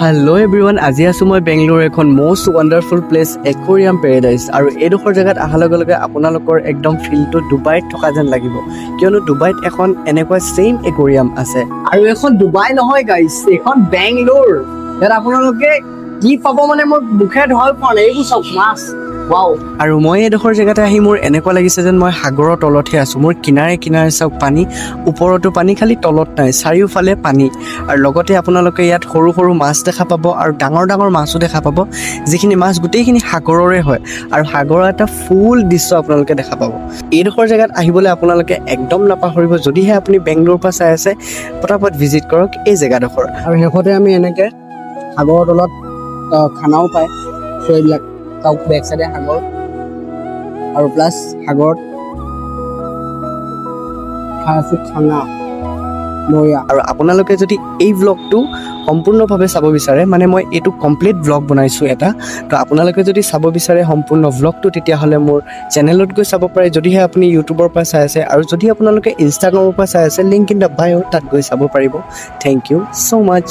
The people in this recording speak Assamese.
Hello everyone, আজি আছো মই বেংগলোৰ এখন most wonderful place Aquarium Paradise আৰু এইডোখৰ জেগাত অহাৰ লগে লগে আপোনালোকৰ একদম ফিলটো ডুবাইত থকা যেন লাগিব কিয়নো ডুবাইত এখন এনেকুৱা সেম একুৰিয়াম আছে আৰু এখন ডুবাই নহয় গাইস এখন বেংগলোৰ ইয়াত আপোনালোকে কি পাব মানে মই মুখে ধৰ পোৱা নাই এইবোৰ সব মাছ Wow. আৰু মই এইডোখৰ জেগাতে আহি মোৰ এনেকুৱা লাগিছে যেন মই সাগৰৰ তলতহে আছো মোৰ কিনাৰে কিনাৰে সব পানী ওপৰতো পানী খালি তলত নাই চাৰিওফালে পানী আৰু লগতে আপোনালোকে ইয়াত সৰু সৰু মাছ দেখা পাব আৰু ডাঙৰ ডাঙৰ মাছও দেখা পাব যিখিনি মাছ গোটেইখিনি সাগৰৰে হয় আৰু সাগৰৰ এটা ফুল দৃশ্য আপোনালোকে দেখা পাব এইডোখৰ জেগাত আহিবলৈ আপোনালোকে একদম নাপাহৰিব যদিহে আপুনি বেংগলোৰৰ পৰা চাই আছে পটাপট ভিজিট কৰক এই জেগাডোখৰ আৰু হেকতে আমি এনেকে সাগৰৰ তলত খানাও পায় সো এইবিলাক তাও বেক সাইডে সাগৰ আৰু প্লাস সাগৰত খাসি খানা ময়া আৰু আপোনালোকে যদি এই ব্লগটো সম্পূৰ্ণভাৱে চাব বিচাৰে মানে মই এটো কমপ্লিট ব্লগ বনাইছো এটা তো আপোনালোকে যদি চাব বিচাৰে সম্পূৰ্ণ ব্লগটো তেতিয়া হলে মোৰ চেনেলত গৈ চাব পাৰে যদিহে আপুনি ইউটিউবৰ পৰা চাই আছে আৰু যদি আপোনালোকে ইনষ্টাগ্ৰামৰ পৰা চাই আছে লিংক ইন দা বায়ো তাত গৈ চাব পাৰিব থ্যাংক ইউ সো মাচ